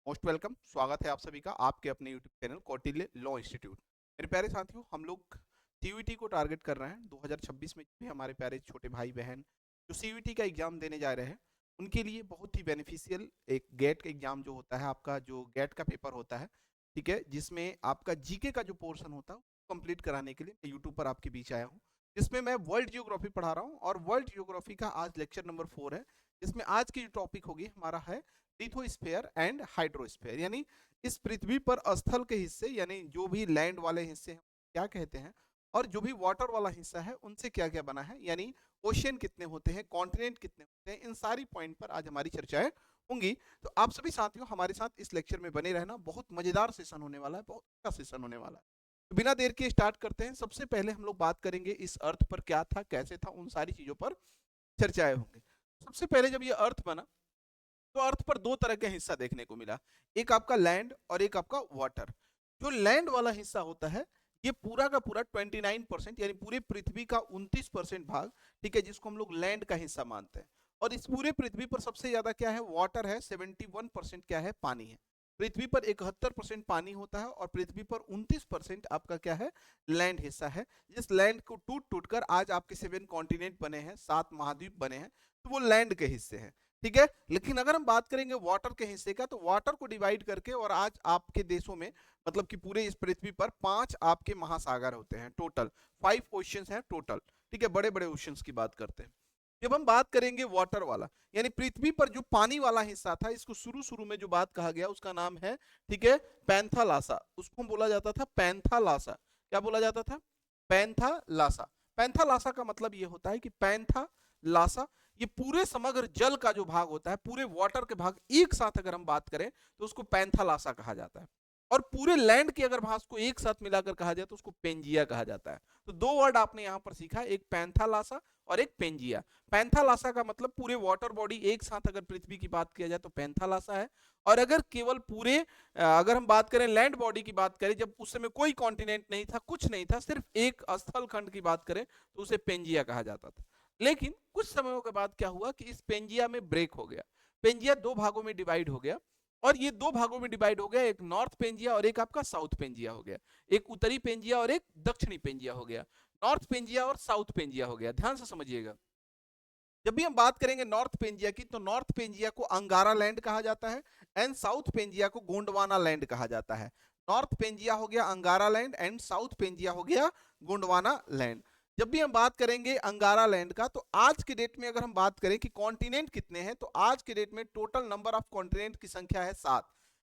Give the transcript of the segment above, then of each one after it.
Most welcome. स्वागत है आप सभी का आपके अपने YouTube channel Kautilya law institute. मेरे प्यारे साथियों, हम लोग सीयूईटी को टारगेट कर रहे हैं 2026 में। भी हमारे प्यारे छोटे भाई बहन जो सीयूईटी का एग्जाम देने जा रहे हैं, उनके लिए बहुत ही बेनिफिशियल एक गेट का एग्जाम जो होता है, आपका जो गेट का पेपर होता है, ठीक है, जिसमें आपका जीके का जो पोर्शन होता है कंप्लीट कराने के लिए यूट्यूब पर आपके बीच आया हूँ, जिसमें मैं वर्ल्ड जियोग्राफी पढ़ा रहा हूँ। और वर्ल्ड जियोग्राफी का आज लेक्चर नंबर 4 है, जिसमें आज की जो टॉपिक होगी हमारा है लिथोस्फीयर एंड हाइड्रोस्फीयर, यानी इस पृथ्वी पर स्थल के हिस्से, यानी जो भी लैंड वाले हिस्से हैं क्या कहते हैं, और जो भी वाटर वाला हिस्सा है उनसे क्या क्या बना है, यानी ओशियन कितने होते हैं, कॉन्टिनेंट कितने होते हैं, इन सारी पॉइंट पर आज हमारी चर्चाएं होंगी। तो आप सभी साथियों हमारे साथ इस लेक्चर में बने रहना, बहुत मजेदार सेशन होने वाला है, बहुत अच्छा सेशन होने वाला है। तो बिना देर के स्टार्ट करते हैं। सबसे पहले हम लोग बात करेंगे इस अर्थ पर क्या था, कैसे था, उन सारी चीजों पर चर्चाएं होंगी। सबसे पहले जब ये अर्थ बना तो अर्थ पर दो तरह का हिस्सा देखने को मिला, एक आपका लैंड और एक आपका वाटर। जो लैंड वाला हिस्सा होता है ये पूरा का पूरा 29%, यानी पूरे पृथ्वी का 29% भाग, ठीक है, जिसको हम लोग लैंड का हिस्सा मानते हैं। और इस पूरे पृथ्वी पर सबसे ज्यादा क्या है, वाटर है। 71% क्या है, पानी है। पृथ्वी पर 71% पानी होता है और पृथ्वी पर 29% आपका क्या है, लैंड हिस्सा है। जिस लैंड को टूट टूट कर आज आपके 7 कॉन्टिनेंट बने हैं, 7 महाद्वीप बने हैं, तो वो लैंड के हिस्से हैं, ठीक है। लेकिन अगर हम बात करेंगे वाटर के हिस्से का, तो वाटर को डिवाइड करके, और आज आपके देशों में मतलब कि पूरे इस पृथ्वी पर 5 आपके महासागर होते हैं, टोटल 5 ओशियंस हैं टोटल, ठीक है, बड़े बड़े ओशियंस की बात करते हैं। जब हम बात करेंगे वाटर वाला, यानी पृथ्वी पर जो पानी वाला हिस्सा था, इसको शुरू शुरू में जो बात कहा गया उसका नाम है, ठीक है, पैंथालासा। उसको बोला जाता था पैंथालासा। क्या बोला जाता था, पैंथालासा। पैंथालासा का मतलब ये होता है कि पैंथा लासा, ये पूरे समग्र जल का जो भाग होता है, पूरे वाटर के भाग एक साथ अगर हम बात करें तो उसको पैंथालासा कहा जाता है। और पूरे लैंड के अगर भाग को एक साथ मिलाकर कहा जाए तो उसको पेंजिया कहा जाता है। तो दो वर्ड आपने यहां पर सीखा, एक पैंथालासा और एक पेंजिया। पैंथालासा का मतलब पूरे वाटर बॉडी एक साथ अगर पृथ्वी की बात किया जाए तो पैंथालासा है। और अगर केवल पूरे अगर हम बात करें लैंड बॉडी की बात करें, जब उस समय कोई कॉन्टिनेंट नहीं था, कुछ नहीं था, सिर्फ एक स्थल खंड की बात करें तो उसे पेंजिया कहा जाता था। लेकिन कुछ समयों के बाद क्या हुआ कि इस पेंजिया में ब्रेक हो गया। पेंजिया दो भागों में डिवाइड हो गया, और ये दो भागों में डिवाइड हो गया, एक नॉर्थ पेंजिया और एक आपका साउथ पेंजिया हो गया। एक उत्तरी पेंजिया और एक दक्षिणी पेंजिया हो गया। नॉर्थ पेंजिया और साउथ पेंजिया हो गया, ध्यान से समझिएगा। जब भी हम बात करेंगे नॉर्थ पेंजिया की, तो नॉर्थ पेंजिया को अंगारा लैंड कहा जाता है एंड साउथ पेंजिया को गोंडवाना लैंड कहा जाता है। नॉर्थ पेंजिया हो गया अंगारा लैंड एंड साउथ पेंजिया हो गया गोंडवाना लैंड। जब भी हम बात करेंगे अंगारा लैंड का, तो आज के डेट में अगर हम बात करें कि कॉन्टिनेंट कितने हैं, तो आज के डेट में टोटल नंबर ऑफ कॉन्टिनेंट की संख्या है 7।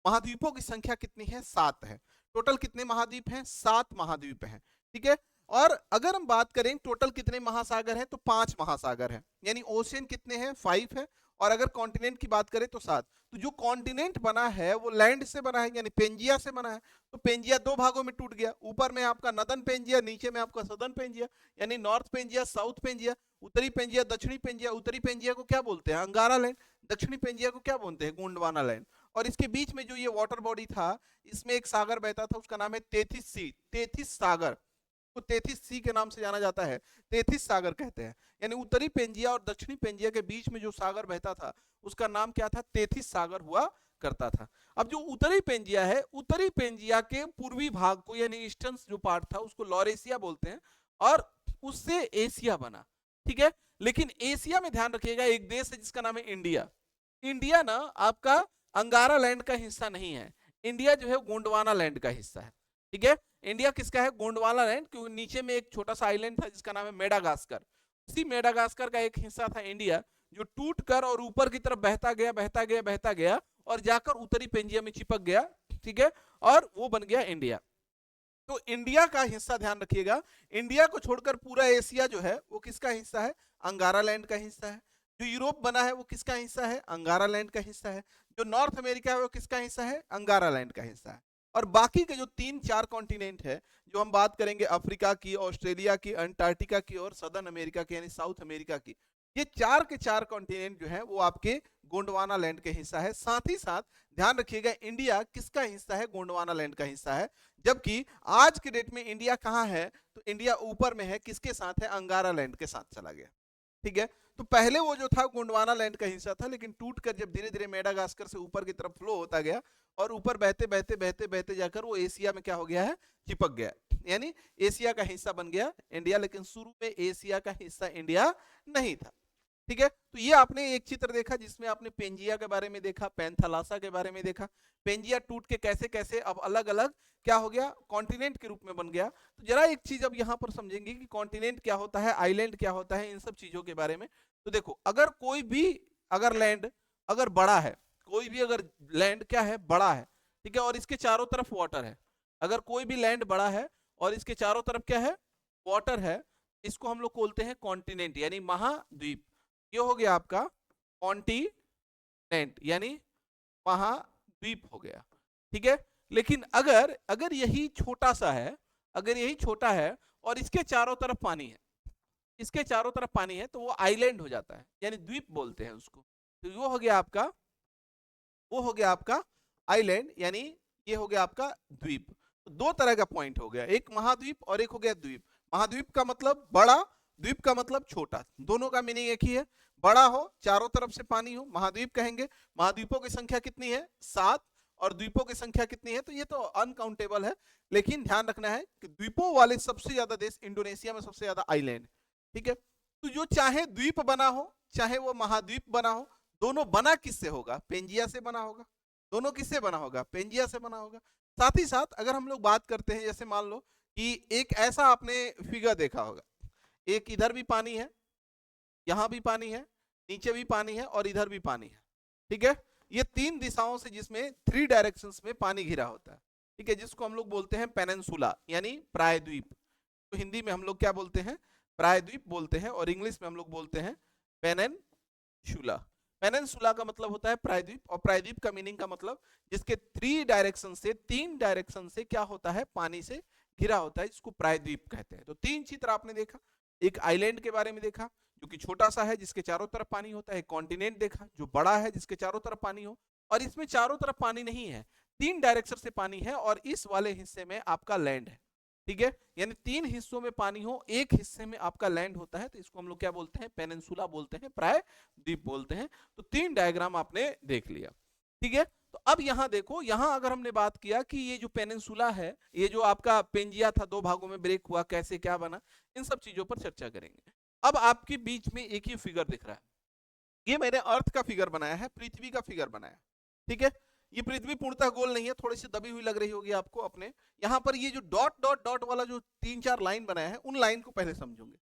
महाद्वीपों की संख्या कितनी है, 7 है। टोटल कितने महाद्वीप हैं, 7 महाद्वीप हैं, ठीक है। और अगर हम बात करें टोटल कितने महासागर हैं, तो 5 महासागर हैं, यानी ओशियन कितने हैं, 5 है। और अगर कॉन्टिनेंट की बात करें तो 7। तो जो कॉन्टिनेंट बना है वो लैंड से बना है, यानी पेंजिया से बना है। तो पेंजिया दो भागों में टूट गया, ऊपर में आपका नदन पेंजिया, नीचे में आपका सदन पेंजिया, यानी नॉर्थ पेंजिया, साउथ पेंजिया, उत्तरी पेंजिया, दक्षिणी पेंजिया। उत्तरी पेंजिया को क्या बोलते हैं, अंगारा लैंड। दक्षिणी पेंजिया को क्या बोलते हैं, गोंडवाना लैंड। और इसके बीच में जो ये वाटर बॉडी था, इसमें एक सागर बहता था, उसका नाम है तेथिस सी, तेथिस सागर। तो 33 सी के नाम से जाना जाता है, 33 सागर कहते हैं। यानी उत्तरी पेंजिया और दक्षिणी पेंजिया के बीच में जो सागर बहता था उसका नाम क्या था, 33 सागर हुआ करता था। अब जो उत्तरी पेंजिया है, उत्तरी पेंजिया के पूर्वी भाग को, यानी ईस्टर्न जो पार्ट था, उसको लॉरेशिया बोलते हैं, और उससे एशिया बना, ठीक है। लेकिन एशिया में ध्यान रखिएगा एक देश है जिसका नाम है इंडिया। इंडिया ना आपका अंगारा लैंड का हिस्सा नहीं है। इंडिया जो है गोंडवाना लैंड का हिस्सा है, ठीक है। इंडिया किसका है, गोंडवाना लैंड, क्योंकि नीचे में एक छोटा सा आइलैंड था जिसका नाम है मेडागास्कर। उसी मेडागास्कर का एक हिस्सा था इंडिया, जो टूट कर और ऊपर की तरफ बहता गया, बहता गया, बहता गया, और जाकर उत्तरी पेंजिया में चिपक गया, ठीक है, और वो बन गया इंडिया। तो इंडिया का हिस्सा ध्यान रखिएगा, इंडिया को छोड़कर पूरा एशिया जो है वो किसका हिस्सा है, अंगारा लैंड का हिस्सा है। जो यूरोप बना है वो किसका हिस्सा है, अंगारा लैंड का हिस्सा है। जो नॉर्थ अमेरिका है वो किसका हिस्सा है, अंगारा लैंड का हिस्सा है। और बाकी के जो 3-4 कॉन्टिनेंट है, जो हम बात करेंगे अफ्रीका की, ऑस्ट्रेलिया की, अंटार्कटिका की और सदर्न अमेरिका की, यानी साउथ अमेरिका की, ये 4 के 4 कॉन्टिनेंट जो है वो आपके गोंडवाना लैंड के हिस्सा है। साथ ही साथ ध्यान रखिएगा इंडिया किसका हिस्सा है, गोंडवाना लैंड का हिस्सा है। जबकि आज के डेट में इंडिया कहां है, तो इंडिया ऊपर में है, किसके साथ है, अंगारा लैंड के साथ चला गया। ठीक है। तो पहले वो जो था गोंडवाना लैंड का हिस्सा था, लेकिन टूटकर जब धीरे धीरे मेडागास्कर से ऊपर की तरफ फ्लो होता गया और ऊपर बहते बहते बहते बहते जाकर वो एशिया में क्या हो गया है, चिपक गया, यानी एशिया का हिस्सा बन गया इंडिया। लेकिन शुरू में एशिया का हिस्सा इंडिया नहीं था। ठीक है। तो ये आपने एक चित्र देखा जिसमें आपने पेंजिया के बारे में देखा, पैंथालासा के बारे में देखा। पेंजिया टूट के कैसे कैसे अब अलग अलग क्या हो गया, कॉन्टिनेंट के रूप में बन गया। तो जरा एक चीज अब यहाँ पर समझेंगे कि कॉन्टिनेंट क्या होता है, आइलैंड क्या होता है, इन सब चीजों के बारे में। तो देखो, अगर कोई भी अगर लैंड अगर बड़ा है, कोई भी अगर लैंड क्या है, बड़ा है, ठीक है, और इसके चारों तरफ वाटर है, अगर कोई भी लैंड बड़ा है और इसके चारों तरफ क्या है, वाटर है, इसको हम लोग बोलते हैं कॉन्टिनेंट यानी महाद्वीप। ये हो गया आपका कॉन्टिनेंट यानी महाद्वीप हो गया। ठीक है। लेकिन अगर अगर यही छोटा सा है, अगर यही छोटा है और इसके चारों तरफ पानी है, इसके चारों तरफ पानी है, तो वो आइलैंड हो जाता है, यानी द्वीप बोलते हैं उसको। तो वो हो गया आपका, वो हो गया आपका आइलैंड, यानी ये हो गया आपका द्वीप। तो दो तरह का पॉइंट हो गया, एक महाद्वीप और एक हो गया द्वीप। महाद्वीप का मतलब बड़ा, द्वीप का मतलब छोटा, दोनों का मीनिंग एक ही है। बड़ा हो, चारों तरफ से पानी हो, महाद्वीप कहेंगे। महाद्वीपों की संख्या कितनी है, 7, और द्वीपों की संख्या कितनी है, तो ये तो अनकाउंटेबल है। लेकिन ध्यान रखना है कि द्वीपों वाले सबसे ज्यादा देश इंडोनेशिया में सबसे ज्यादा आइलैंड। ठीक है। तो जो चाहे द्वीप बना हो चाहे वो महाद्वीप बना हो, दोनों बना किससे होगा, पेंजिया से बना होगा। दोनों किससे बना होगा, पेंजिया से बना होगा। साथ ही साथ अगर हम लोग बात करते हैं, जैसे मान लो कि एक ऐसा आपने फिगर देखा होगा, एक इधर भी पानी है, यहां भी पानी है, नीचे भी पानी है और इधर भी पानी है। ठीक है। ये 3 दिशाओं से, जिसमें 3 डायरेक्शंस में पानी घिरा होता है। ठीक है, जिसको हम लोग बोलते हैं पेनिनसुला यानी प्रायद्वीप। तो हिंदी में हम लोग क्या बोलते हैं, प्रायद्वीप बोलते हैं, और इंग्लिश में हम लोग बोलते हैं पेनिनसुला। पेनिनसुला का मतलब होता है प्रायद्वीप, और प्रायद्वीप का मीनिंग का मतलब जिसके 3 डायरेक्शन से, 3 डायरेक्शन से क्या होता है, पानी से घिरा होता है, जिसको प्रायद्वीप कहते हैं। तो 3 चित्र आपने देखा, एक आइलैंड के बारे में देखा जो कि छोटा सा है जिसके चारों तरफ पानी होता है, कॉन्टिनेंट देखा जो बड़ा है जिसके चारों तरफ पानी हो, और इसमें चारों तरफ पानी नहीं है, 3 डायरेक्शन से पानी है, और इस वाले हिस्से में आपका लैंड है। ठीक है, यानी 3 हिस्सों में पानी हो, एक हिस्से में आपका लैंड होता है, तो इसको हम लोग क्या बोलते हैं, पेनिनसुला बोलते हैं, प्रायद्वीप बोलते हैं। तो 3 डायग्राम आपने देख लिया। ठीक है। तो अब यहां देखो, यहां अगर हमने बात किया कि ये जो पेनिनसुला है, ये जो आपका पेंजिया था, 2 भागों में ब्रेक हुआ, कैसे क्या बना, इन सब चीजों पर चर्चा करेंगे। अब आपके बीच में एक ही फिगर दिख रहा है, ये मैंने अर्थ का फिगर बनाया है, पृथ्वी का फिगर बनाया। ठीक है। ये पृथ्वी पूर्णतः गोल नहीं है, थोड़ी सी दबी हुई लग रही होगी आपको अपने। यहां पर ये जो डॉट डॉट डॉट वाला जो 3-4 लाइन बनाया है, उन लाइन को पहले समझोगे।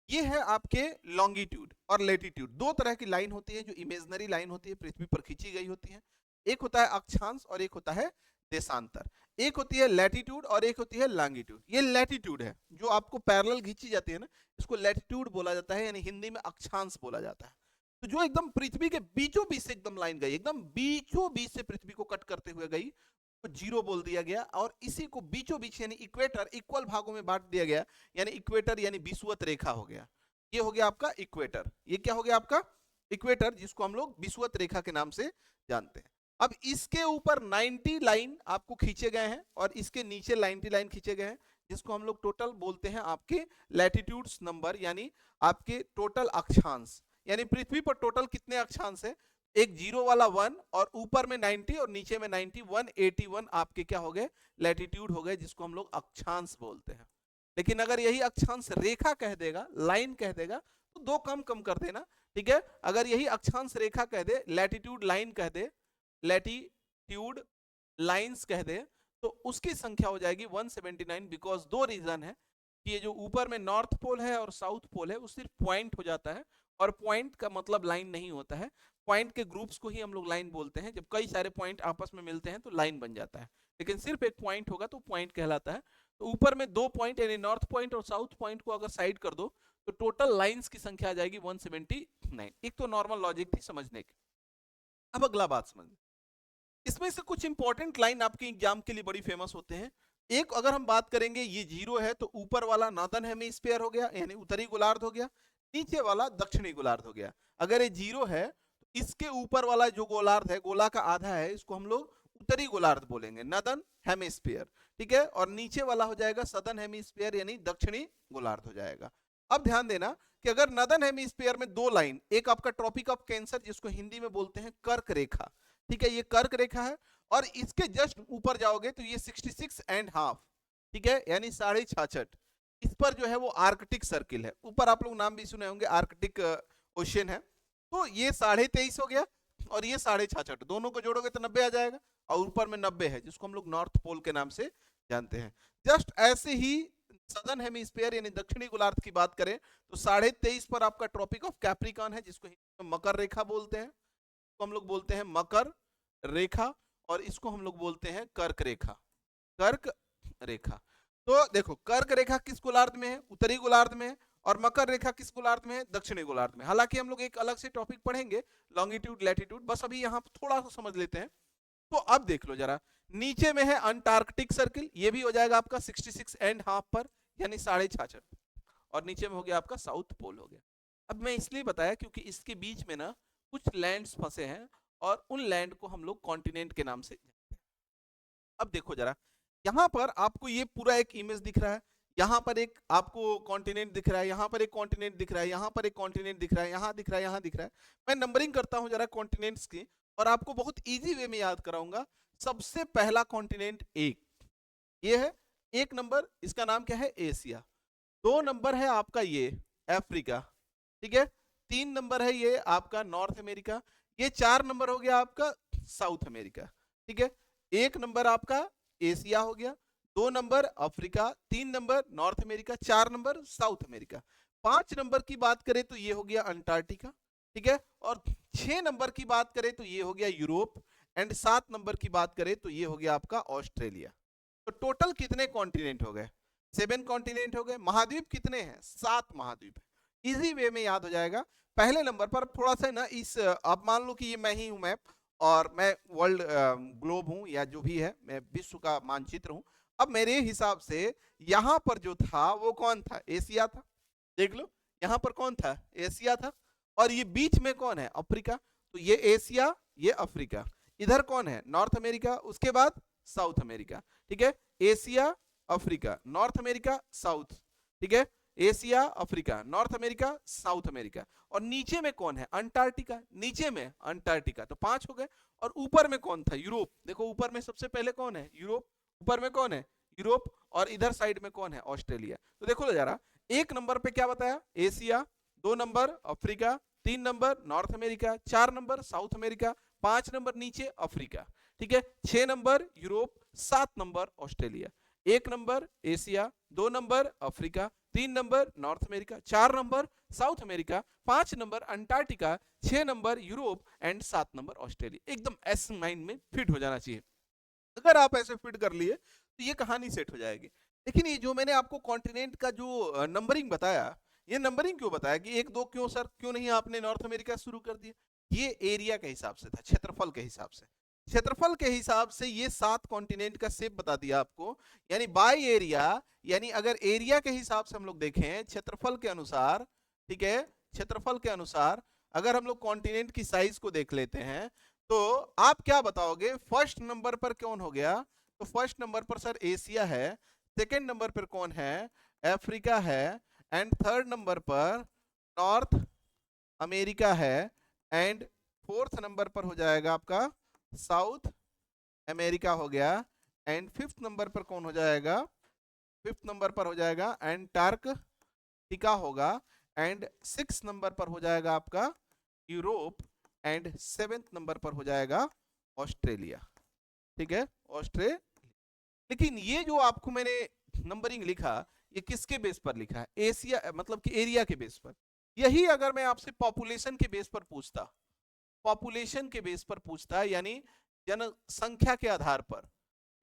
ये है आपके लॉन्गिट्यूड और लेटीट्यूड। 2 तरह की लाइन होती है जो इमेजिनरी लाइन होती है, पृथ्वी पर खींची गई होती है। एक होता है अक्षांश और एक होता है देशांतर। एक होती है लैटिट्यूड और एक होती है लॉन्गिट्यूड। ये लैटिट्यूड है जो आपको पैरेलल खींची जाती है ना, इसको लैटिट्यूड बोला जाता है, यानी हिंदी में अक्षांश बोला जाता है। तो जो एकदम पृथ्वी के बीचों बीच से एकदम लाइन गई, एकदम बीचों बीच से पृथ्वी को कट करते हुए गई, तो जीरो बोल दिया गया। और इसी को बीचों बीच यानी इक्वेटर, इक्वल भागों में बांट दिया गया, यानी इक्वेटर यानी विषुवत रेखा हो गया। ये हो गया आपका इक्वेटर। ये क्या हो गया आपका इक्वेटर, जिसको हम लोग विषुवत रेखा के नाम से जानते हैं। अब इसके ऊपर 90 लाइन आपको खींचे गए हैं और इसके नीचे 90 लाइन खींचे गए हैं, जिसको हम लोग टोटल बोलते हैं आपके लैटिट्यूड्स नंबर, यानी आपके टोटल अक्षांश। यानी पृथ्वी पर टोटल कितने अक्षांश है, एक जीरो वाला 1 और ऊपर में 90 और नीचे में 90, 181 आपके क्या हो गए, लैटिट्यूड हो गए, जिसको हम लोग अक्षांश बोलते हैं। लेकिन अगर यही अक्षांश रेखा कह देगा, लाइन कह देगा, तो 2 कम कम कर देना। ठीक है। अगर यही अक्षांश रेखा कह दे, लैटिट्यूड लाइन कह दे, लैटिट्यूड लाइंस कह दे, तो उसकी संख्या हो जाएगी 179। बिकॉज 2 रीजन है कि ये जो ऊपर में नॉर्थ पोल है और साउथ पोल है, वो सिर्फ पॉइंट हो जाता है, और पॉइंट का मतलब लाइन नहीं होता है। पॉइंट के ग्रुप्स को ही हम लोग लाइन बोलते हैं। जब कई सारे पॉइंट आपस में मिलते हैं तो लाइन बन जाता है, लेकिन सिर्फ एक पॉइंट होगा तो पॉइंट कहलाता है। तो ऊपर में 2 पॉइंट यानी नॉर्थ पॉइंट और साउथ पॉइंट को अगर साइड कर दो, तो टोटल लाइंस की संख्या आ जाएगी 179। एक तो नॉर्मल लॉजिक थी समझने की। अब अगला बात समझ, इसमें से कुछ इंपॉर्टेंट लाइन आपके एग्जाम के लिए बड़ी फेमस होते हैं। एक अगर हम बात करेंगे, ये जीरो है तो ऊपर वाला नॉर्दर्न हेमिस्फीयर हो गया, यानी उत्तरी गोलार्ध हो गया, नीचे वाला दक्षिणी गोलार्ध हो गया। अगर ये जीरो है तो इसके ऊपर वाला जो गोलार्ध है, गोला का आधा है, इसको हम लोग उत्तरी गोलार्ध बोलेंगे, नॉर्दर्न हेमिस्फीयर। ठीक है। और नीचे वाला हो जाएगा सदर्न हेमिस्फीयर, यानी दक्षिणी गोलार्ध हो जाएगा। अब ध्यान देना, कि अगर नदन हेमिस्फीयर में दो लाइन, एक आपका ट्रॉपिक ऑफ कैंसर जिसको हिंदी में बोलते हैं कर्क रेखा, ठीक है, ये कर्क रेखा है, और इसके जस्ट ऊपर जाओगे तो ये 66.5, ठीक है, यानी 66.5, इस पर जो है वो आर्कटिक सर्किल है। ऊपर आप लोग नाम भी सुने होंगे, आर्कटिक ओशन है। तो ये 23.5 हो गया और ये 66.5, दोनों को जोड़ोगे तो 90 आ जाएगा, और ऊपर में 90 है जिसको हम लोग नॉर्थ पोल के नाम से जानते हैं। जस्ट ऐसे ही सदर्न हेमिस्फीयर यानी दक्षिणी गोलार्ध की बात करें तो 23.5 पर आपका ट्रॉपिक ऑफ कैप्रिकॉन है, जिसको हिंदी में मकर रेखा बोलते हैं, तो हम लोग बोलते हैं मकर रेखा, और इसको हम लोग बोलते हैं कर्क रेखा, कर्क रेखा। तो देखो कर्क रेखा किस गोलार्ध में है, उत्तरी गोलार्ध में है, और मकर रेखा किस गोलार्ध में है, दक्षिणी गोलार्ध में। हालांकि हम लोग एक अलग से टॉपिक पढ़ेंगे लॉन्गिट्यूड लैटिट्यूड, बस अभी यहाँ थोड़ा सा समझ लेते हैं। तो अब देख लो जरा, नीचे में है अंटार्कटिक सर्किल, ये भी हो जाएगा आपका 66.5 पर, यानी 66.5, और नीचे में हो गया आपका साउथ पोल हो गया। अब मैं इसलिए बताया क्योंकि इसके बीच में ना कुछ लैंड्स फंसे हैं, और उन लैंड को हम लोग कॉन्टिनेंट के नाम से जानते हैं। अब देखो जरा, यहां पर आपको ये पूरा एक इमेज दिख रहा है, यहां पर एक आपको कॉन्टिनेंट दिख रहा है, यहां पर एक कॉन्टिनेंट दिख रहा है, यहां पर एक कॉन्टिनेंट दिख रहा है, यहां दिख रहा है, यहां दिख रहा है। मैं नंबरिंग करता हूं जरा कॉन्टिनेंट्स की, और आपको बहुत इजी वे में याद कराऊंगा। सबसे पहला कॉन्टिनेंट ये है, एक नंबर, इसका नाम क्या है, एशिया। 2 नंबर है आपका ये अफ्रीका, ठीक है। 3 नंबर है ये आपका नॉर्थ अमेरिका। ये 4 नंबर हो गया आपका साउथ अमेरिका, ठीक है। 1 नंबर आपका एशिया हो गया, 2 number Africa, 3 number north America, 4 number south America. 5 number की बात करें तो ये हो गया अंटार्कटिका, ठीक है। और 6 नंबर की बात करें तो ये हो गया यूरोप, एंड 7 नंबर की बात करें तो ये हो गया आपका ऑस्ट्रेलिया। तो टोटल कितने कॉन्टिनेंट हो गए, 7 कॉन्टिनेंट हो गए। महाद्वीप कितने हैं, 7 महाद्वीप है। इजी वे में याद हो जाएगा। पहले नंबर पर थोड़ा सा ना, इस आप मान लो कि ये मैं ही हूं मैप, और मैं वर्ल्ड ग्लोब हूं, या जो भी है, मैं विश्व का मानचित्र हूं। अब मेरे हिसाब से यहां पर जो था वो कौन था, एशिया था। देख लो यहां पर कौन था, एशिया था, और ये बीच में कौन है, अफ्रीका। तो ये एशिया, ये अफ्रीका, इधर कौन है, नॉर्थ अमेरिका, उसके बाद साउथ अमेरिका, ठीक है। Asia, Africa, north America, south, ठीक है। Asia, Africa, north America, South America, और नीचे में कौन है, अंटार्कटिका, नीचे में अंटार्कटिका। तो 5 हो गए। और ऊपर में कौन था, यूरोप। देखो ऊपर में सबसे पहले कौन है, यूरोप, ऊपर में कौन है, यूरोप, और इधर साइड में कौन है, ऑस्ट्रेलिया। तो देखो जरा, 1 नंबर पे क्या बताया, Asia, 2 number Africa, 3 number north America, 4 number south America, 5 number नीचे अफ्रीका, ठीक है। 6 number Europe, 7 number Australia. 1 number Asia, 2 number Africa, 3 number north America, 4 number south America, 5 number Antarctica, 6 number Europe, and 7 number Australia. एकदम ऐसे mind में fit हो जाना चाहिए। अगर आप ऐसे फिट कर लिए तो ये कहानी सेट हो जाएगी। लेकिन ये जो मैंने आपको कॉन्टिनेंट का जो नंबरिंग बताया, ये नंबरिंग क्यों बताया कि 1 2 क्यों सर, क्यों नहीं आपने नॉर्थ अमेरिका शुरू कर दिया। ये एरिया के हिसाब से था, क्षेत्रफल के हिसाब से। क्षेत्रफल के हिसाब से ये 7 कॉन्टिनेंट का शेप बता दिया आपको, यानी बाय एरिया, यानी अगर एरिया के हिसाब से हम लोग देखें, क्षेत्रफल के अनुसार, ठीक है, क्षेत्रफल के अनुसार अगर हम लोग कॉन्टिनेंट की साइज को देख लेते हैं, तो आप क्या बताओगे, फर्स्ट नंबर पर कौन हो गया, तो फर्स्ट नंबर पर सर एशिया है, सेकेंड नंबर पर कौन है, अफ्रीका है, एंड थर्ड नंबर पर नॉर्थ अमेरिका है, एंड फोर्थ नंबर पर हो जाएगा आपका साउथ अमेरिका हो गया, एंड फिफ्थ नंबर पर कौन हो जाएगा, फिफ्थ नंबर पर हो जाएगा अंटार्कटिका होगा, एंड सिक्स नंबर पर हो जाएगा आपका यूरोप, एंड सेवेंथ नंबर पर हो जाएगा ऑस्ट्रेलिया, ठीक है, ऑस्ट्रेलिया। लेकिन ये जो आपको मैंने नंबरिंग लिखा, ये किसके बेस पर लिखा है, एशिया मतलब कि एरिया के बेस पर। यही अगर मैं आपसे पॉपुलेशन के बेस पर पूछता, पॉपुलेशन के बेस पर पूछता, यानी जनसंख्या के आधार पर,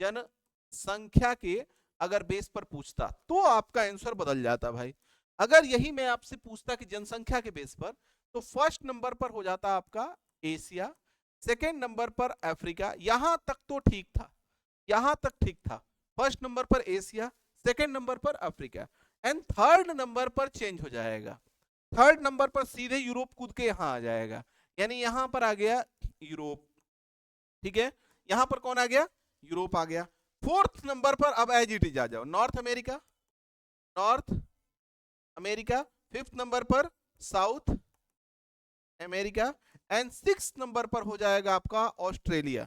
जनसंख्या के अगर बेस पर पूछता, तो आपका आंसर बदल जाता भाई। अगर यही मैं आपसे पूछता कि जनसंख्या के बेस पर, तो फर्स्ट नंबर पर हो जाता आपका एशिया, सेकेंड नंबर पर अफ्रीका। यहां तक तो ठीक था, यहां तक ठीक था, फर्स्ट नंबर पर एशिया, सेकेंड नंबर पर अफ्रीका, एंड थर्ड नंबर पर चेंज हो जाएगा, थर्ड नंबर पर सीधे यूरोप कूद के यहां आ जाएगा, यानी यहां पर आ गया यूरोप, ठीक है, यहां पर कौन आ गया, यूरोप आ गया। फोर्थ नंबर पर अब एज इट इज आ जाओ, North America, North America, 5th number पर South America, and 6th number पर हो जाएगा आपका ऑस्ट्रेलिया।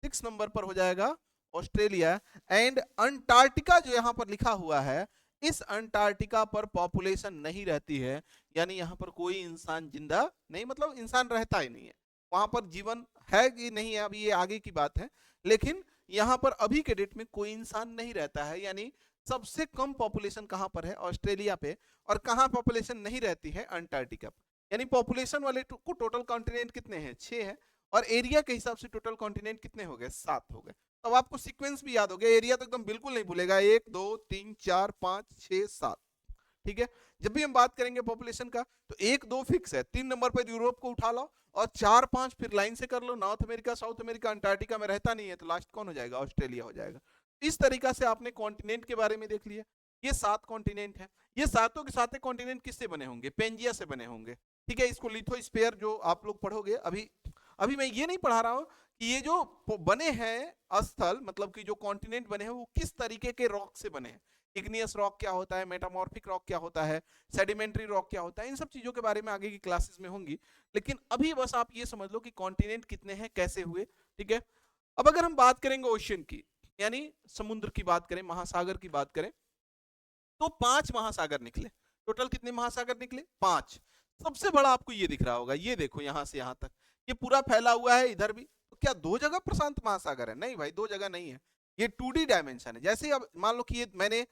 6th नंबर पर हो जाएगा ऑस्ट्रेलिया। एंड अंटार्कटिका जो यहाँ पर लिखा हुआ है, इस अंटार्कटिका पर पॉपुलेशन नहीं रहती है, यानी यहाँ पर कोई इंसान जिंदा नहीं, मतलब इंसान रहता ही नहीं है। वहां पर जीवन है कि नहीं है अभी ये आगे की बात है, लेकिन यहाँ पर अभी के डेट में कोई इंसान नहीं रहता है। यानी सबसे कम पॉपुलेशन कहाँ पर है? ऑस्ट्रेलिया पे। और कहाँ पॉपुलेशन नहीं रहती है? अंटार्कटिका पर। यानी पॉपुलेशन वाले को टोटल कॉन्टिनेंट कितने हैं? 6 है। और एरिया के हिसाब से टोटल कॉन्टिनेंट कितने हो गए? 7 हो गए। तो अब आपको सीक्वेंस भी याद हो गया, एरिया तो एकदम बिल्कुल नहीं भूलेगा। 1 2 3 4 5 6 7, ठीक है। जब भी हम बात करेंगे पॉपुलेशन का तो 1 2 फिक्स है, 3 नंबर पर यूरोप को उठा लो, और 4 5 फिर लाइन से कर लो। North America, South America, Antarctica में रहता नहीं है, तो लास्ट कौन हो जाएगा? ऑस्ट्रेलिया हो जाएगा। इस तरीका से आपने कॉन्टिनेंट के बारे में देख लिया। ये 7 कॉन्टिनेंट है। ये सातों के सातों कॉन्टिनेंट किससे बने होंगे? पेंजिया से बने होंगे, ठीक है। इसको लिथोस्फीयर जो आप लोग पढ़ोगे, अभी अभी मैं ये नहीं पढ़ा रहा हूं कि ये जो बने हैं स्थल, मतलब कि जो कॉन्टिनेंट बने हैं वो किस तरीके के रॉक से बने हैं। इग्नियस रॉक क्या होता है, मेटामॉर्फिक रॉक क्या होता है, सेडिमेंट्री रॉक क्या होता है, इन सब चीजों के बारे में आगे की क्लासेस में होंगी। लेकिन अभी बस आप ये समझ लो कि कॉन्टिनेंट कितने हैं, कैसे हुए, ठीक है। अब अगर हम बात करेंगे ओशियन की, यानी समुद्र की बात करें, महासागर की बात करें, तो 5 महासागर निकले। टोटल कितने महासागर निकले? 5। सबसे बड़ा आपको ये दिख रहा होगा, ये देखो यहां से यहां तक ये पूरा फैला हुआ है, इधर भी। तो क्या 2 जगह प्रशांत महासागर है? नहीं भाई, 2 जगह नहीं है। ये 2D डायमेंशन है। जैसे अब मान लो कि ये मैंने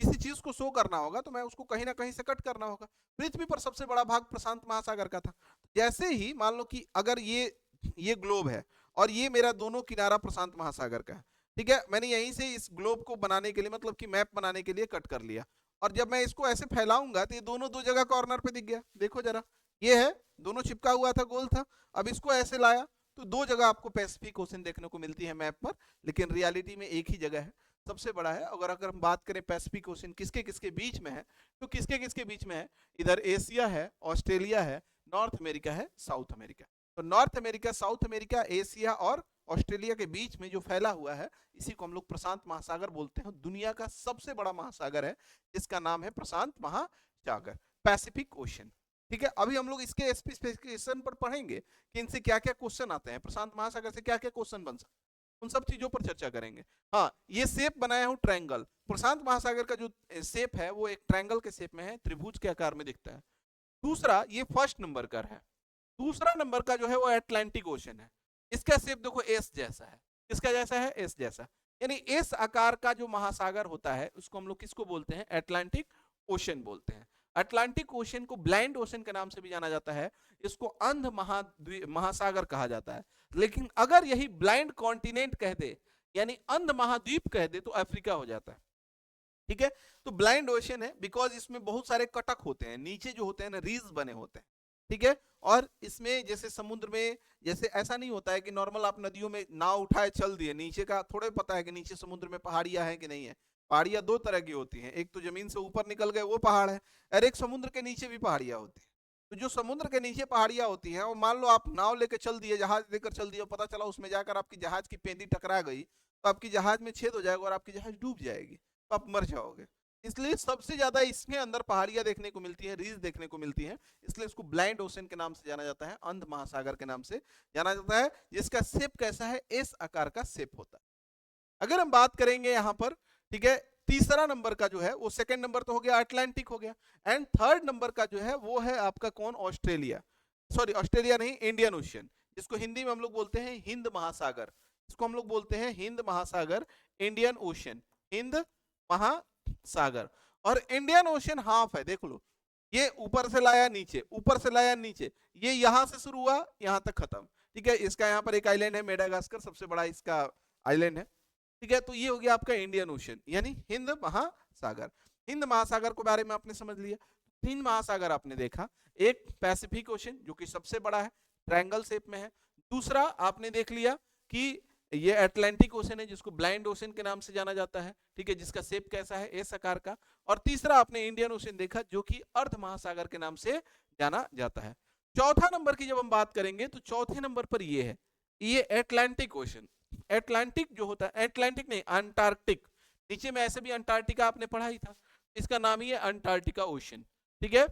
किसी चीज को शो करना होगा तो मैं उसको कहीं ना कहीं से कट करना होगा। पृथ्वी पर सबसे बड़ा भाग प्रशांत महासागर का था। जैसे ही मान लो कि अगर ये ग्लोब है और ये मेरा दोनों किनारा प्रशांत महासागर का है, ठीक है। मैंने यहीं से इस ग्लोब को बनाने के लिए, मतलब कि मैप बनाने के लिए कट कर लिया, और जब मैं इसको ऐसे फैलाऊंगा तो ये दोनों 2 जगह कॉर्नर पे दिख गया। देखो जरा, ये है, दोनों चिपका हुआ था, गोल था। अब इसको ऐसे लाया तो 2 जगह आपको पैसिफिक ओशन देखने को मिलती है मैप पर, लेकिन रियलिटी में एक ही जगह है, सबसे बड़ा है। अगर हम बात करें पैसिफिक ओशन किसके किसके बीच में है, तो किसके किसके बीच में है? इधर एशिया है, ऑस्ट्रेलिया है, नॉर्थ अमेरिका है, साउथ अमेरिका। तो north America, South America, Asia और ऑस्ट्रेलिया के बीच में जो फैला हुआ है, इसी को हम लोग प्रशांत महासागर बोलते हैं। दुनिया का सबसे बड़ा महासागर है, जिसका नाम है प्रशांत महासागर, पैसिफिक ओशन, ठीक है। अभी हम लोग इसके स्पेसिफिकेशन पर पढ़ेंगे कि इनसे क्या क्या क्वेश्चन आते हैं, प्रशांत महासागर से क्या क्या क्वेश्चन बन सकते हैं, उन सब चीजों पर चर्चा करेंगे। हाँ, ये शेप बनाया हूं ट्रायंगल। प्रशांत महासागर का जो शेप है वो एक ट्रायंगल के शेप में है, त्रिभुज के आकार में दिखता है। दूसरा, ये फर्स्ट नंबर का है। दूसरा नंबर का जो है वो अटलांटिक ओशन है। इसका शेप देखो एस जैसा है। किसका जैसा है? एस जैसा। यानी एस आकार का जो महासागर होता है उसको हम लोग किसको बोलते हैं? अटलांटिक ओशन बोलते हैं। अटलांटिक ओशन को ब्लाइंड ओशन के नाम से भी जाना जाता है। इसको अंध महासागर कहा जाता है। लेकिन अगर यही ब्लाइंड कॉन्टिनेंट कह दे, यानी अंध महाद्वीप कह दे, तो अफ्रीका हो जाता है, ठीक है। तो ब्लाइंड ओशन है बिकॉज इसमें बहुत सारे कटक होते हैं, नीचे जो होते हैं ना, रीज बने होते हैं, ठीक है। और इसमें जैसे समुद्र में जैसे ऐसा नहीं होता है कि नॉर्मल आप नदियों में नाव उठाए चल दिए, नीचे का थोड़े पता है कि नीचे समुद्र में पहाड़ियां हैं कि नहीं है। पहाड़ियां 2 तरह की होती हैं, एक तो जमीन से ऊपर निकल गए वो पहाड़ है, और एक समुद्र के नीचे भी पहाड़ियां होती है। तो जो समुद्र के नीचे पहाड़ियां होती हैं, और मान लो आप नाव लेकर चल दिए, जहाज लेकर चल दिए, पता चला उसमें जाकर आपकी जहाज की पेंदी टकरा गई, तो आपकी जहाज में छेद हो जाएगा और आपकी जहाज डूब जाएगी, तो आप मर जाओगे। इसलिए सबसे ज्यादा इसके अंदर पहाड़ियां देखने को मिलती है, रीज देखने को मिलती है, इसलिए इसको ब्लाइंड ओशन के नाम से जाना जाता है, अंध महासागर के नाम से जाना जाता है, जिसका शेप कैसा है? एस आकार का शेप होता है। अगर हम बात करेंगे यहां पर, ठीक है, तीसरा नंबर का जो है वो, सेकंड नंबर तो हो गया अटलांटिक हो गया, एंड थर्ड नंबर का जो है वो है आपका कौन? ऑस्ट्रेलिया। सॉरी, ऑस्ट्रेलिया नहीं, इंडियन ओशियन, जिसको हिंदी में हम लोग बोलते हैं हिंद महासागर। इसको हम लोग बोलते हैं हिंद महासागर, इंडियन ओशियन, हिंद महासागर। और इंडियन ओशियन हाफ है, देख लो, ये ऊपर से लाया नीचे, ऊपर से लाया नीचे, ये यहां से शुरू हुआ यहां तक खत्म, ठीक है। इसका यहाँ पर एक आइलैंड है मेडागास्कर, सबसे बड़ा इसका आइलैंड है, ठीक है। तो ये हो गया आपका इंडियन ओशन, यानी हिंद महासागर। हिंद महासागर के बारे में आपने समझ लिया। 3 महासागर आपने देखा, एक पैसिफिक ओशन जो कि सबसे बड़ा है, ट्रायंगल शेप में है। दूसरा आपने देख लिया कि ये अटलांटिक ओशन है, जिसको ब्लाइंड ओशन के नाम से जाना जाता है, ठीक है, जिसका शेप कैसा है? एस आकार का। और तीसरा आपने इंडियन ओशन देखा, जो कि अर्ध महासागर के नाम से जाना जाता है। चौथा नंबर की जब हम बात करेंगे तो चौथे नंबर पर ये है, ये अटलांटिक ओशन। अटलांटिक जो होता है, अटलांटिक नहीं, अंटार्कटिक, नीचे में ऐसे भी अंटार्कटिका आपने पढ़ा ही था, इसका नाम ही है अंटार्कटिका ओशन, ठीक है।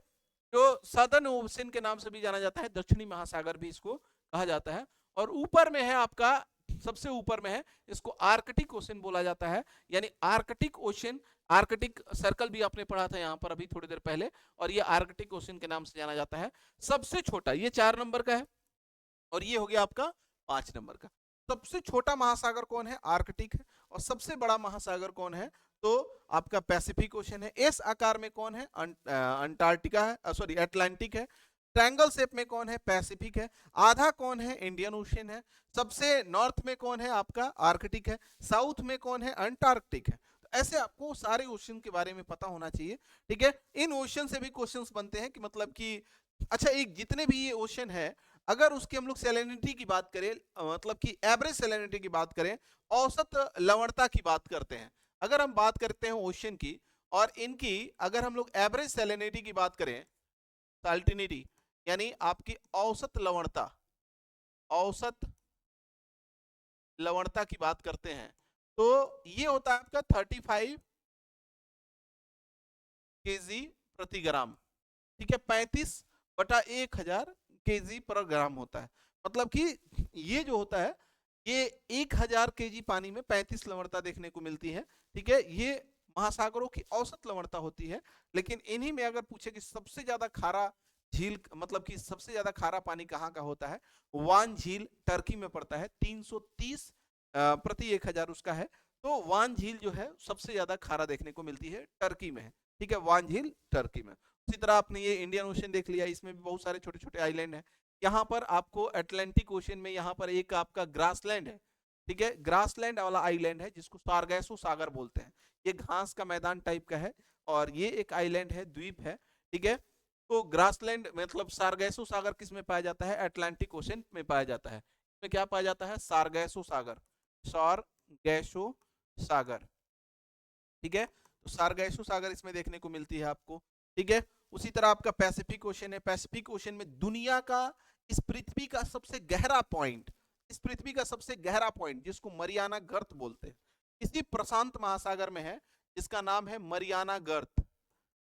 जो सदर्न ओशन के नाम से भी जाना जाता है, दक्षिणी महासागर भी इसको कहा जाता है। और ऊपर में है आपका, सबसे ऊपर में है, इसको आर्कटिक ओशन बोला जाता है, यानी आर्कटिक ओशन, आर्कटिक सर्कल भी आपने पढ़ा था यहाँ पर अभी थोड़ी देर पहले, और ये आर्कटिक ओशन के नाम से जाना जाता है। सबसे छोटा ये 4 नंबर का है, और ये हो गया आपका 5 नंबर का। सबसे छोटा महासागर कौन है? आर्कटिक है। और सबसे बड़ा महासागर कौन है? तो आपका पैसिफिक ओशन है। एस आकार में कौन है? अंटार्कटिका है, सॉरी अटलांटिक है। ट्रायंगल शेप में कौन है? पैसिफिक है। आधा कौन है? इंडियन ओशन है। सबसे नॉर्थ में कौन है? आपका आर्कटिक है। साउथ में कौन है? अंटार्कटिक है। तो ऐसे आपको सारे ओशन के बारे में पता होना चाहिए, ठीक है। इन ओशन से भी क्वेश्चंस बनते हैं कि मतलब कि अच्छा, एक जितने भी ये ओशन है, अगर उसकी हम लोग सैलिनिटी की बात करें, मतलब कि एवरेज सैलिनिटी की बात करें, औसत लवणता की बात करते हैं, अगर हम बात करते हैं ओशन की, और इनकी अगर हम लोग एवरेज सैलिनिटी की बात करें, साल्टिनिटी यानी आपकी औसत लवणता, औसत लवणता की बात करते हैं, तो ये होता है आपका 35 केजी प्रति ग्राम, ठीक है। 35/1000 केजी पर ग्राम होता है। मतलब कि ये जो होता है, ये 1000 केजी पानी में 35 लवणता देखने को मिलती है, ठीक है। ये महासागरों की औसत लवणता होती है। लेकिन इन्हीं में अगर पूछे कि सबसे ज्यादा खारा झील, मतलब कि सबसे ज्यादा खारा पानी कहाँ का होता है, वान झील टर्की में पड़ता है, 330 प्रति 1000 उसका है। तो वान झील जो है सबसे ज्यादा खारा देखने को मिलती है, टर्की में है, ठीक है। वान झील टर्की में। उसी तरह आपने ये इंडियन ओशन देख लिया, इसमें भी बहुत सारे छोटे छोटे आइलैंड है। यहाँ पर आपको अटलांटिक ओशन में यहाँ पर एक आपका ग्रासलैंड है, ठीक है। ग्रासलैंड वाला आइलैंड है जिसको सारगैसो सागर बोलते हैं। ये घास का मैदान टाइप का है, और ये एक आइलैंड है, द्वीप है, ठीक है। तो ग्रासलैंड मतलब सारगैसो सागर किस में पाया जाता है? अटलांटिक ओशन में पाया जाता है। इसमें क्या पाया जाता है? सारगैसो सागर, सारगैसो सागर, ठीक है। तो सारगैसो सागर इसमें देखने को मिलती है आपको, ठीक है। उसी तरह आपका पैसिफिक ओशन है। पैसिफिक ओशन में दुनिया का, इस पृथ्वी का सबसे गहरा पॉइंट, इस पृथ्वी का सबसे गहरा पॉइंट जिसको मरियाना गर्त बोलते हैं, इसी प्रशांत महासागर में है, जिसका नाम है मरियाना गर्त।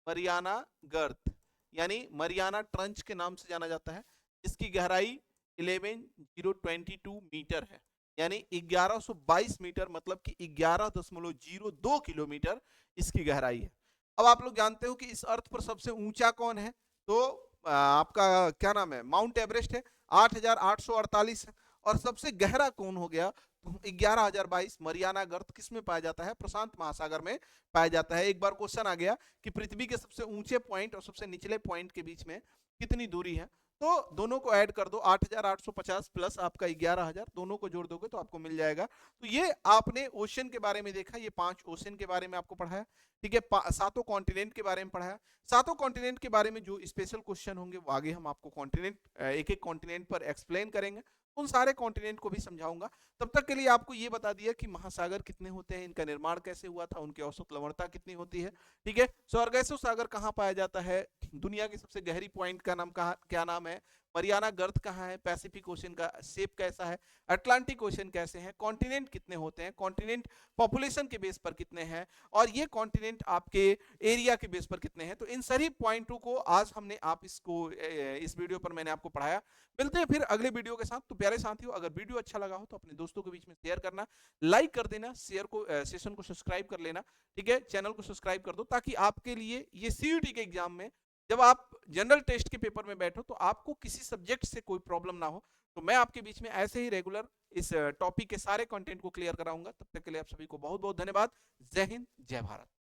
मरियाना गर्त यानी मरियाना ट्रंच के नाम से जाना जाता है, जिसकी गहराई 11022 मीटर है, यानी 1122 मीटर, मतलब कि 11.02 किलोमीटर इसकी गहराई है। अब आप लोग जानते हो कि इस अर्थ पर सबसे ऊंचा कौन है? तो आपका क्या नाम है? माउंट एवरेस्ट है, 8848 है। और सबसे गहरा कौन हो गया? 11,022 मरियाना गर्त किस में पाया जाता है? प्रशांत महासागर में पाया जाता है। एक बार क्वेश्चन आ गया कि पृथ्वी के सबसे ऊंचे पॉइंट और सबसे निचले पॉइंट के बीच में कितनी दूरी है, तो दोनों को ऐड कर दो, 8,850 प्लस आपका 11,000, दोनों को जोड़ दोगे तो आपको मिल जाएगा। तो ये आपने ओशन के बारे में देखा, ये 5 ओशन के बारे में आपको पढ़ाया, ठीक है। 7 कॉन्टिनेंट के बारे में पढ़ाया। 7 कॉन्टिनेंट के बारे में जो स्पेशल क्वेश्चन होंगे वो आगे हम आपको कॉन्टिनेंट, एक एक कॉन्टिनेंट पर एक्सप्लेन करेंगे, उन सारे कॉन्टिनेंट को भी समझाऊंगा। तब तक के लिए आपको ये बता दिया कि महासागर कितने होते हैं, इनका निर्माण कैसे हुआ था, उनकी औसत लवणता कितनी होती है, ठीक है। सारगैसो सागर कहाँ पाया जाता है, दुनिया की सबसे गहरी पॉइंट का नाम क्या नाम है, मरियाना गर्त कहाँ है, पैसिफिक ओशन का शेप कैसा है, अटलांटिक ओशन कैसे है, कॉन्टिनेंट कितने होते हैं, कॉन्टिनेंट पॉपुलेशन के बेस पर कितने हैं, और ये कॉन्टिनेंट आपके एरिया के बेस पर कितने हैं। तो इन सभी पॉइंटों को आज हमने आप इसको इस वीडियो पर मैंने आपको पढ़ाया। मिलते हैं फिर अगले वीडियो के साथ। तो प्यारे साथियों, अगर वीडियो अच्छा लगा हो तो अपने दोस्तों के बीच में शेयर करना, लाइक कर देना, शेयर को सेशन को सब्सक्राइब कर लेना, ठीक है। चैनल को सब्सक्राइब कर दो ताकि आपके लिए ये सीयूटी के एग्जाम में जब आप जनरल टेस्ट के पेपर में बैठो तो आपको किसी सब्जेक्ट से कोई प्रॉब्लम ना हो। तो मैं आपके बीच में ऐसे ही रेगुलर इस टॉपिक के सारे कंटेंट को क्लियर कराऊंगा। तब तक के लिए आप सभी को बहुत बहुत धन्यवाद। जय हिंद, जय भारत।